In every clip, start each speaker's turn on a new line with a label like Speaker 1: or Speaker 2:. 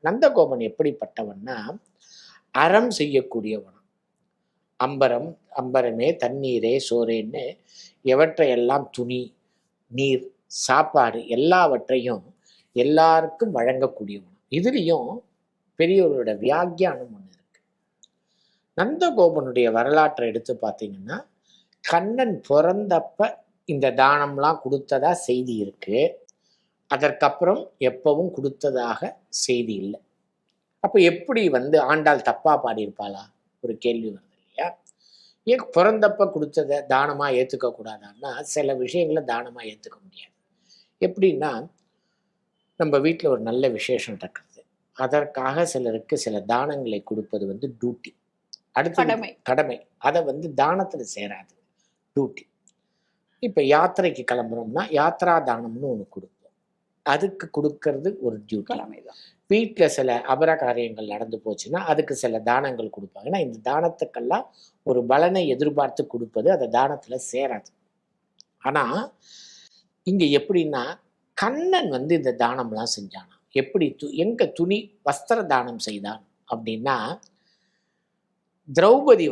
Speaker 1: நந்தகோபன் எப்படிப்பட்டவன்னா அறம் செய்யக்கூடியவன். அம்பரம் அம்பரமே தண்ணீரே சோறேன்னு எவற்றையெல்லாம் துணி, நீர், சாப்பாடு எல்லாவற்றையும் எல்லாருக்கும் வழங்கக்கூடியவன். இதுலேயும் பெரியவரோட வியாக்கியானம் ஒன்று இருக்கு. நந்தகோபனுடைய வரலாற்றை எடுத்து பார்த்தீங்கன்னா, கண்ணன் பிறந்தப்ப இந்த தானம்லாம் கொடுத்ததா செய்தி இருக்கு. அதற்கப்புறம் எப்பவும் கொடுத்ததாக செய்தி இல்லை. அப்போ எப்படி ஆண்டாள் தப்பா பாடியிருப்பாளா? ஒரு கேள்வி வருது இல்லையா? ஏன் பிறந்தப்ப கொடுத்ததை தானமாக ஏற்றுக்க கூடாதான்னா, சில விஷயங்களை தானமாக ஏற்றுக்க முடியாது. எப்படின்னா, நம்ம வீட்டில் ஒரு நல்ல விசேஷம் நடக்கிறது, அதற்காக சிலருக்கு சில தானங்களை கொடுப்பது டியூட்டி, அடுத்து கடமை. அதை தானத்தில் சேராது, டியூட்டி. இப்போ யாத்திரைக்கு கிளம்புறோம்னா யாத்ரா தானம்னு ஒன்று கொடுப்போம், அதுக்கு கொடுக்கறது ஒரு டியூட்டி. வீட்டில் சில அபர காரியங்கள் நடந்து போச்சுன்னா அதுக்கு சில தானங்கள் கொடுப்பாங்க. ஏன்னா இந்த தானத்துக்கெல்லாம் ஒரு பலனை எதிர்பார்த்து கொடுப்பது அந்த தானத்தில் சேராது. ஆனால் இங்கே எப்படின்னா, கண்ணன் இந்த தானம்லாம் செஞ்சானா. எப்படி எங்க துணி வஸ்திர தானம் செய்தான் அப்படின்னா, திரௌபதி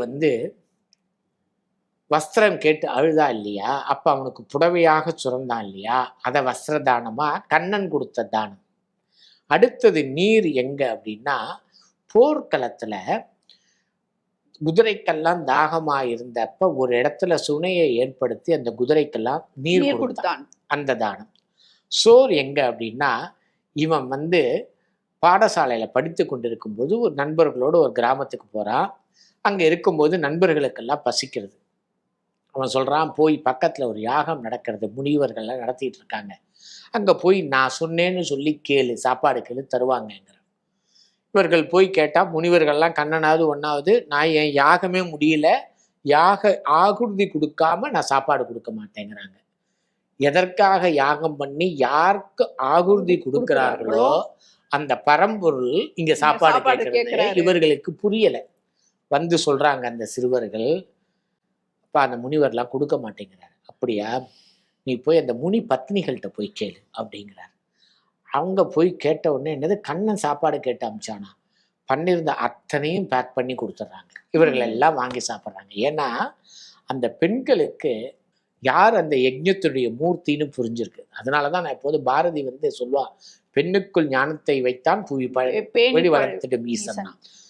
Speaker 1: வஸ்திரம் கேட்டு அழுதா இல்லையா, அப்ப அவனுக்கு புடவையாக சுரந்தான் இல்லையா, அதை வஸ்திர தானமா கண்ணன் கொடுத்த தானம். அடுத்தது நீர் எங்க அப்படின்னா, போர்க்களத்துல குதிரைக்கெல்லாம் தாகமா இருந்தப்ப ஒரு இடத்துல சுனையை ஏற்படுத்தி அந்த குதிரைக்கெல்லாம் நீர் கொடுத்தான், அந்த தானம். சோர் எங்க அப்படின்னா, இவன் பாடசாலையில படித்து கொண்டிருக்கும் போது ஒரு நண்பர்களோடு ஒரு கிராமத்துக்கு போறான். அங்க இருக்கும்போது நண்பர்களுக்கெல்லாம் பசிக்கிறது. அவன் சொல்றான், போய் பக்கத்துல ஒரு யாகம் நடக்கிறது, முனிவர்கள்லாம் நடத்திட்டு இருக்காங்க, அங்க போய் நான் சொன்னேன்னு சொல்லி கேளு, சாப்பாடு கேளு, தருவாங்கங்கிற. இவர்கள் போய் கேட்டா முனிவர்கள்லாம் கண்ணனாவது ஒன்னாவது, நான் என் யாகமே முடியல, ஆகுதி கொடுக்காம நான் சாப்பாடு கொடுக்க மாட்டேங்கிறாங்க. எதற்காக யாகம் பண்ணி யாருக்கு ஆகுதி கொடுக்கிறார்களோ அந்த பரம்பொருள் இங்க சாப்பாடு கேட்கறது இவர்களுக்கு புரியல. சொல்றாங்க அந்த சிறுவர்கள், அப்பா அந்த முனிவர்லாம் கொடுக்க மாட்டேங்கிறாரு. அப்படியா, நீ போய் அந்த முனி பத்னிகள்கிட்ட போய் கேளு அப்படிங்கிறார். அவங்க போய் கேட்ட உடனே என்னது, கண்ணன் சாப்பாடு கேட்டு அமிச்சானா, பண்ணிருந்த அத்தனையும் பேக் பண்ணி கொடுத்துட்றாங்க. இவர்கள் எல்லாம் வாங்கி சாப்பிட்றாங்க. ஏன்னா அந்த பெண்களுக்கு யார் அந்த யஜ்ஞத்துடைய மூர்த்தின்னு புரிஞ்சிருக்கு. அதனாலதான் நான் எப்போது பாரதி சொல்லுவா, பெண்ணுக்குள் ஞானத்தை வைத்தான் புவி வளர்த்துட்டு மீசன்னா.